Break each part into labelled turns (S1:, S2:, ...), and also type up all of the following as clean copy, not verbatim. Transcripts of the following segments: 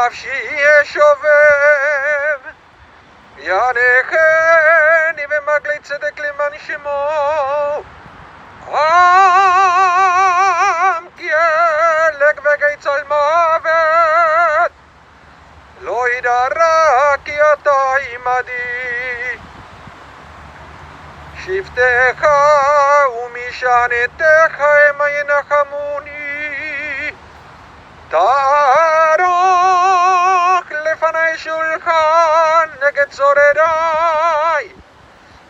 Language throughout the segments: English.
S1: נפשי ישובב, יענכני במגלי צדק למען שמו. עם כי אלק וגיצל מוות, לא ידע רע כי אתה עמדי. שבטך ומשענתך המה ינחמוני. תערוך לפני שולחן נגד צורריי,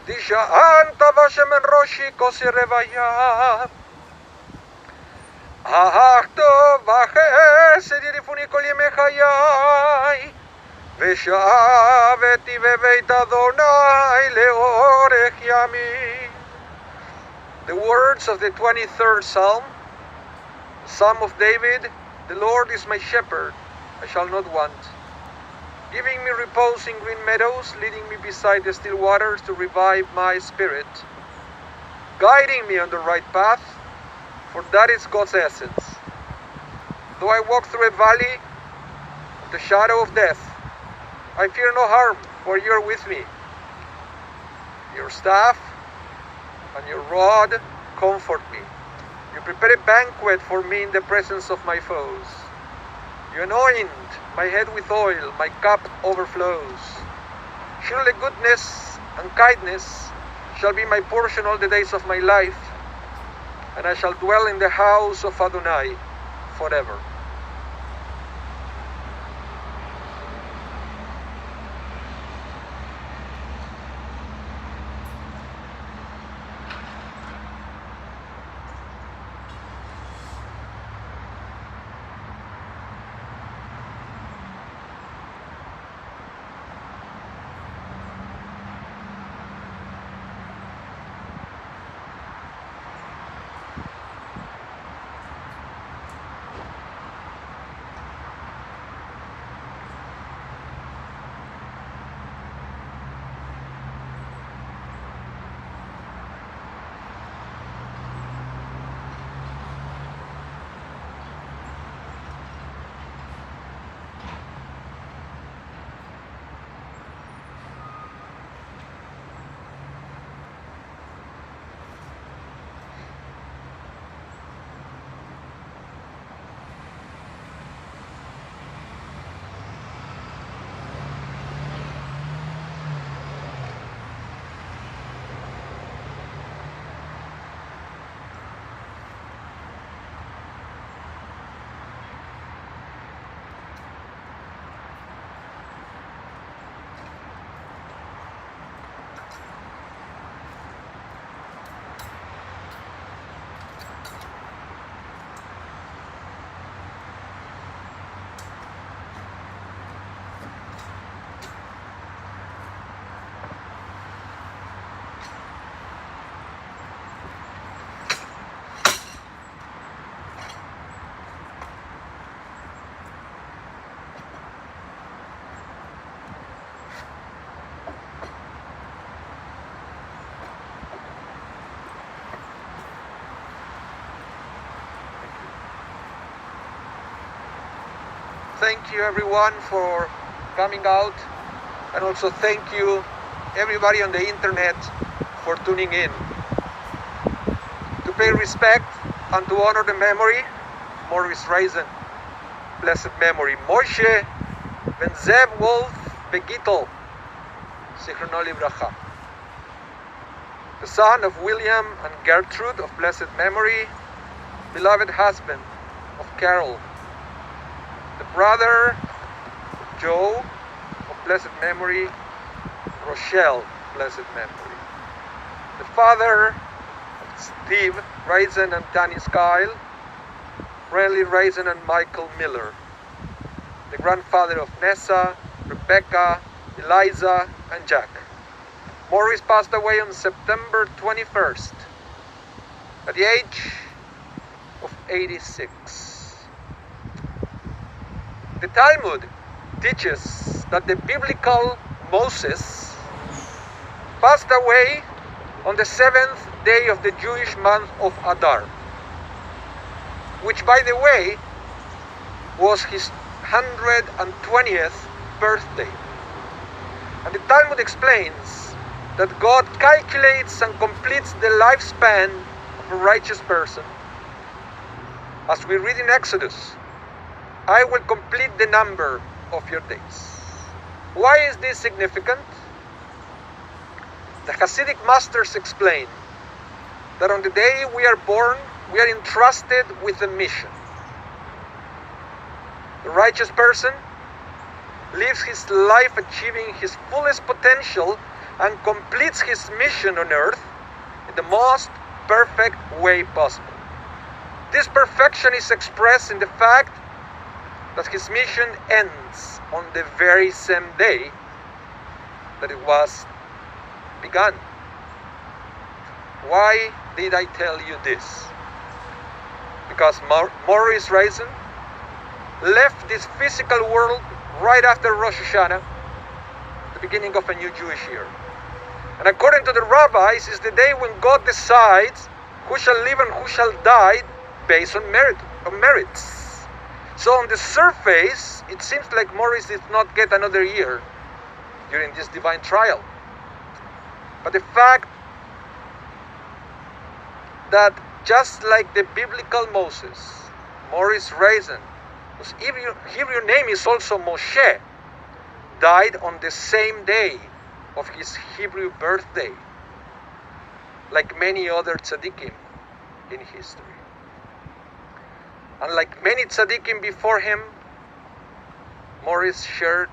S1: תשענת בשמן ראשי כוסי רוויה. אך טוב וחסד ירדפוני כל ימי חיי, ושבתי בבית אדוני לאורך ימים. The words of the 23rd Psalm, Psalm of David. The Lord is my shepherd, I shall not want. Giving me repose in green meadows, leading me beside the still waters to revive my spirit. Guiding me on the right path, for that is God's essence. Though I walk through a valley of the shadow of death, I fear no harm, for you are with me. Your staff and your rod comfort me. You prepare a banquet for me in the presence of my foes. You anoint my head with oil, my cup overflows. Surely goodness and kindness shall be my portion all the days of my life, and I shall dwell in the house of Adonai forever. Thank you everyone for coming out, and also thank you everybody on the internet for tuning in. To pay respect and to honor the memory, Maurice Raizen, blessed memory. Moshe ben Zev Wolf Begittel, Zichrono Livracha. The son of William and Gertrude of blessed memory, beloved husband of Carol. The brother of Joe of blessed memory, Rochelle, blessed memory. The father of Steve Raizen and Danny Skyle, Renly Raizen and Michael Miller. The grandfather of Nessa, Rebecca, Eliza, and Jack. Maurice passed away on September 21st at the age of 86. The Talmud teaches that the biblical Moses passed away on the 7th day of the Jewish month of Adar, which, by the way, was his 120th birthday. And the Talmud explains that God calculates and completes the lifespan of a righteous person. As we read in Exodus, I will complete the number of your days. Why is this significant? The Hasidic masters explain that on the day we are born, we are entrusted with a mission. The righteous person lives his life achieving his fullest potential and completes his mission on earth in the most perfect way possible. This perfection is expressed in the fact that his mission ends on the very same day that it was begun. Why did I tell you this? Because Maurice Raizen left this physical world right after Rosh Hashanah, the beginning of a new Jewish year. And according to the rabbis, is the day when God decides who shall live and who shall die based on merits. So on the surface, it seems like Maurice did not get another year during this divine trial. But the fact that just like the biblical Moses, Maurice Raizen, whose Hebrew name is also Moshe, died on the same day of his Hebrew birthday, like many other tzaddikim in history. And like many tzaddikim before him, Maurice shared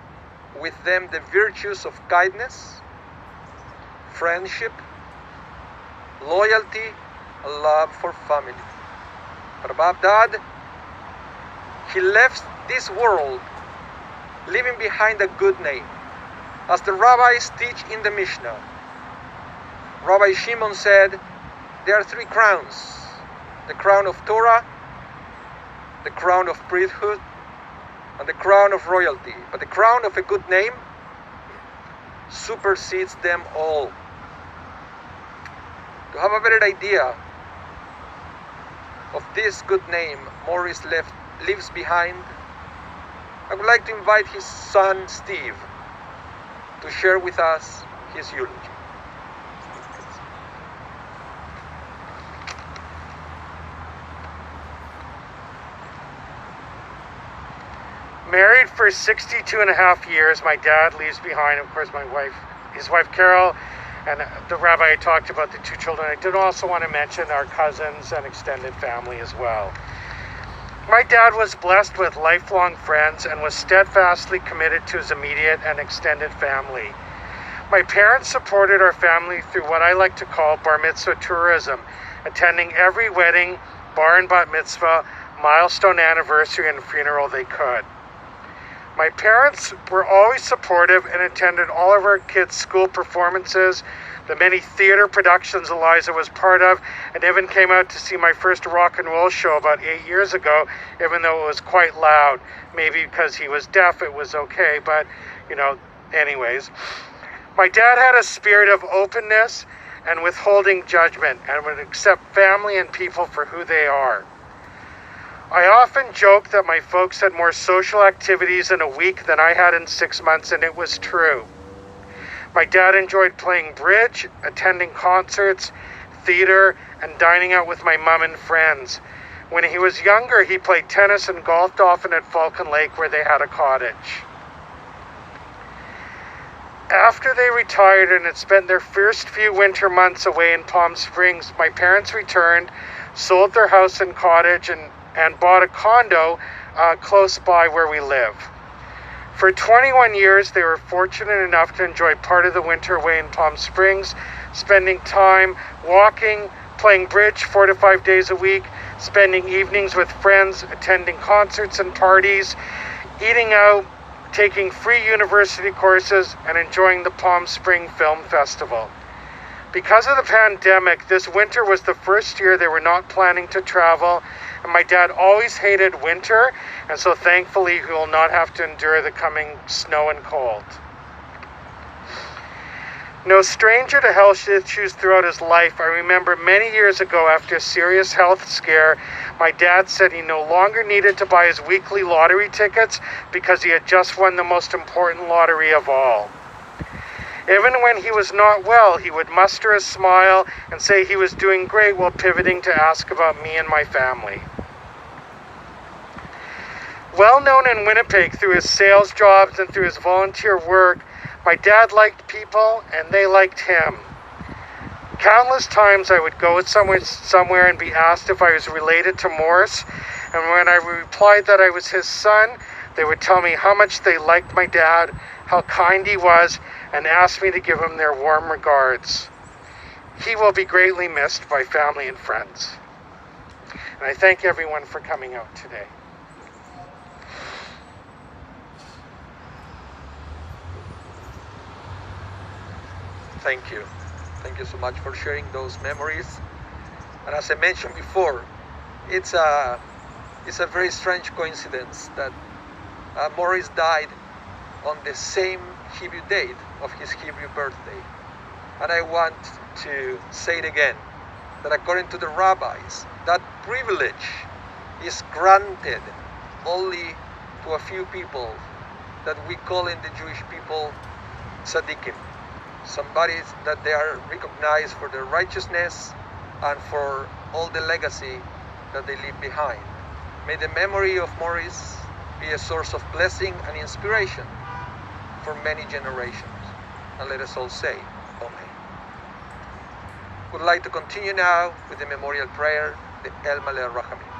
S1: with them the virtues of kindness, friendship, loyalty, and love for family. But above that, he left this world leaving behind a good name. As the rabbis teach in the Mishnah, Rabbi Shimon said, there are three crowns: the crown of Torah, the crown of priesthood, and the crown of royalty. But the crown of a good name supersedes them all. To have a better idea of this good name Maurice leaves behind, I would like to invite his son Steve to share with us his eulogy.
S2: Married for 62 and a half years, my dad leaves behind, of course, his wife Carol, and the rabbi talked about the two children. I did also want to mention our cousins and extended family as well. My dad was blessed with lifelong friends and was steadfastly committed to his immediate and extended family. My parents supported our family through what I like to call bar mitzvah tourism, attending every wedding, bar and bat mitzvah, milestone anniversary, and funeral they could. My parents were always supportive and attended all of our kids' school performances, the many theater productions Eliza was part of, and even came out to see my first rock and roll show about 8 years ago, even though it was quite loud. Maybe because he was deaf, it was okay, but, anyways. My dad had a spirit of openness and withholding judgment and would accept family and people for who they are. I often joke that my folks had more social activities in a week than I had in 6 months, and it was true. My dad enjoyed playing bridge, attending concerts, theater, and dining out with my mom and friends. When he was younger, he played tennis and golfed often at Falcon Lake, where they had a cottage. After they retired and had spent their first few winter months away in Palm Springs, my parents returned, sold their house and cottage, and bought a condo close by where we live. For 21 years, they were fortunate enough to enjoy part of the winter away in Palm Springs, spending time walking, playing bridge 4 to 5 days a week, spending evenings with friends, attending concerts and parties, eating out, taking free university courses, and enjoying the Palm Spring Film Festival. Because of the pandemic, this winter was the first year they were not planning to travel, and my dad always hated winter, and so thankfully he will not have to endure the coming snow and cold. No stranger to health issues throughout his life, I remember many years ago after a serious health scare, My dad said he no longer needed to buy his weekly lottery tickets because he had just won the most important lottery of all. Even when he was not well, he would muster a smile and say he was doing great while pivoting to ask about me and my family. Well known in Winnipeg through his sales jobs and through his volunteer work, my dad liked people and they liked him. Countless times I would go somewhere and be asked if I was related to Morris, and when I replied that I was his son, they would tell me how much they liked my dad, how kind he was, and asked me to give him their warm regards. He will be greatly missed by family and friends. And I thank everyone for coming out today.
S1: Thank you. Thank you so much for sharing those memories. And as I mentioned before, it's a very strange coincidence that Morris died on the same Hebrew date of his Hebrew birthday. And I want to say it again, that according to the rabbis, that privilege is granted only to a few people that we call in the Jewish people tzaddikim. Somebody that they are recognized for their righteousness and for all the legacy that they leave behind. May the memory of Morris be a source of blessing and inspiration for many generations. And let us all say, Amen. Would like to continue now with the memorial prayer, the El Maleh Rachamim.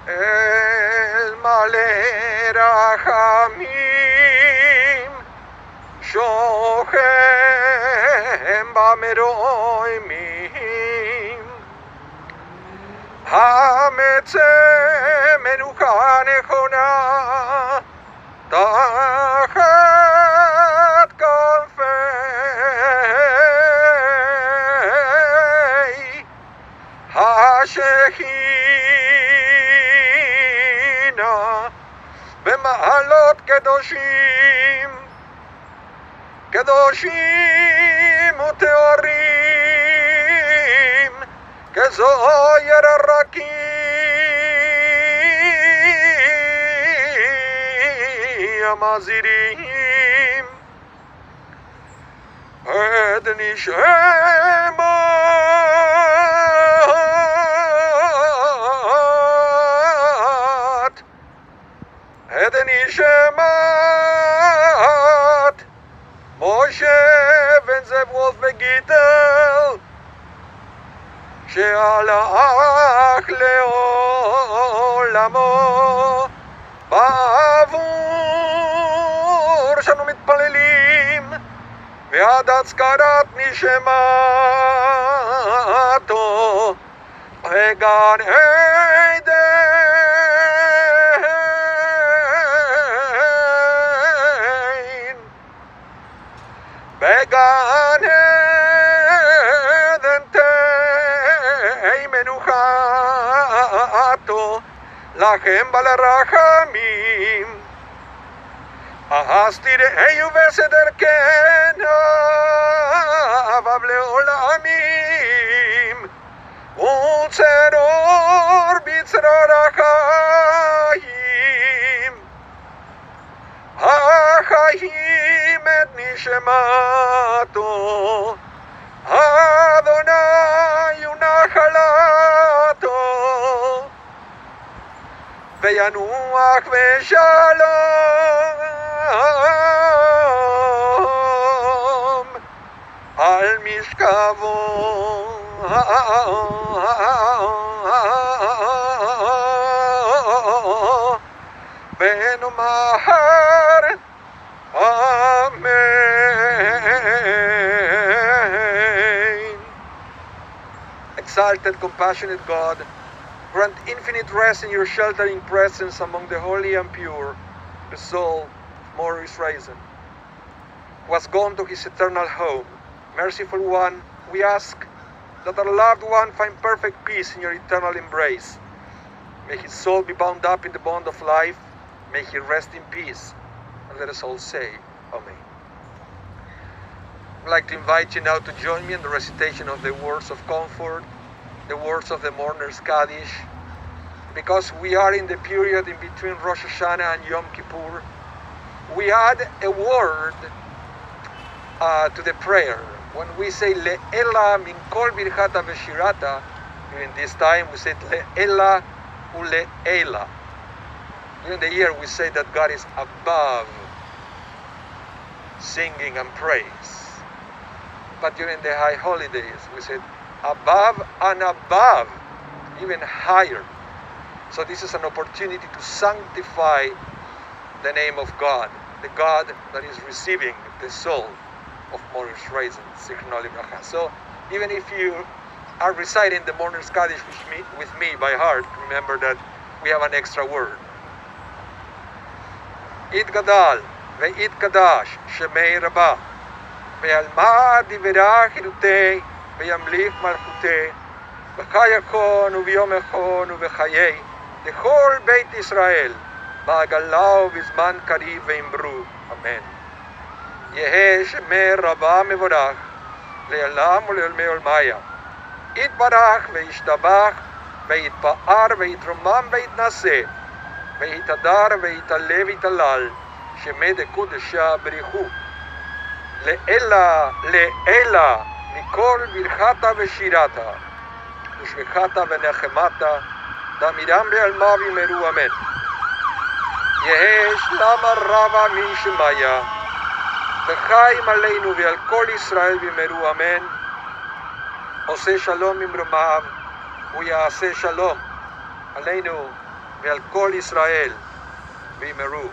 S1: El Maleh Rachamim Shochem b'meroimim Hametze menucha nechona Tachat kanfei Hashechina b'ma'alot kedoshim Kedoshim uteorim Kezoyer arakim Amazirim Ed nishemat Ed nishemat Moshe ben Zevov begitel שהלך לעולמו בעבור שאנו מתפללים ועד הצקרת נשמתו בגן עדן בגן עדן תהי מנוחתו לכם בלרחמים אהסתי ראיו בסדר כנאיו לעולמים וצרור בצרור החיים החיים את נשמתו אדוני ונחלתו וינוח בשלום על משכבו ונאמר Amen. Exalted, compassionate God, grant infinite rest in your sheltering presence among the holy and pure, the soul of Morris Raizen, who has gone to his eternal home. Merciful One, we ask that our loved one find perfect peace in your eternal embrace. May his soul be bound up in the bond of life. May he rest in peace. And let us all say, Amen. I'd like to invite you now to join me in the recitation of the words of comfort the words of the mourners Kaddish, because we are in the period in between Rosh Hashanah and Yom Kippur. We add a word to the prayer. When we say Le'ela min kol birchata v'shirata, during this time we say Le'ela u'le'ela. During the year we say that God is above singing and praise. But during the high holidays we say above and above, even higher. So this is an opportunity to sanctify the name of God, the God that is receiving the soul of Morris Raizen, Zichrono Livracha. So even if you are reciting the Mourner's Kaddish with me by heart, remember that we have an extra word. It Gadal, Ve'it Kadash, Shemei Rabbah, Ve'alma Divera Chirutei, Ve'yamlich Malchutei, V'chayakon u'v'yom echon u'v'chayei, Dechol Beit Israel, Ba'agalau v'zman kariv ve'imru. Amen. Yehe Shemei Rabbah mevorach, Le'alam u'le'olmei olmaya. Itbarach ve'ishtabach, ve'itpa'ar ve'itromam ve'itnaseh, ve'itadar ve'itale ve'italal, Shemei dekudesha b'richu. Le'ela, le'ela, mikol birchata ve'shirata, u'shvechata ve'nechemata, damiram be'alma v'imeru. Amen. Yehesh lama rava min shemaya, v'chaim aleinu ve'al kol Israel v'imeru. Amen. Ose shalom imromav, u'ya'aseh shalom aleinu ve'al kol Israel v'imeru.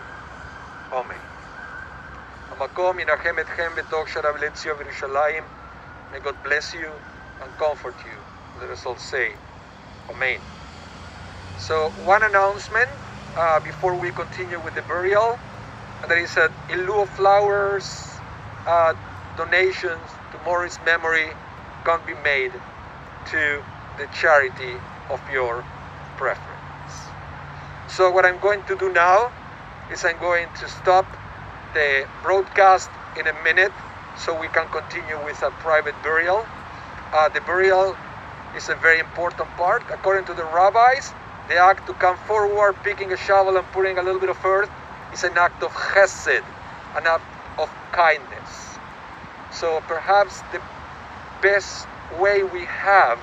S1: Amen. Hamakom yinachem etchem b'toch sharav letzio v'Yerushalayim. May God bless you and comfort you. Let us all say Amen. So one announcement before we continue with the burial, and that is that in lieu of flowers, donations to Morris' memory can be made to the charity of your preference. So what I'm going to do now is I'm going to stop the broadcast in a minute so we can continue with a private burial. The burial is a very important part. According to the rabbis, the act to come forward, picking a shovel and putting a little bit of earth is an act of chesed, an act of kindness. So perhaps the best way we have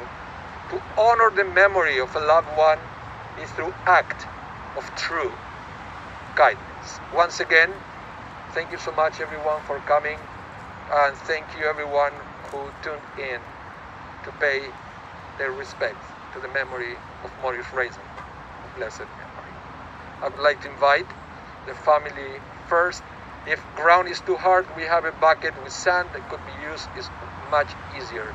S1: to honor the memory of a loved one is through act of true kindness. Once again, thank you so much everyone for coming, and thank you everyone who tuned in to pay their respect to the memory of Morris Raizen, of blessed memory. I would like to invite the family first. If ground is too hard, we have a bucket with sand that could be used. It's much easier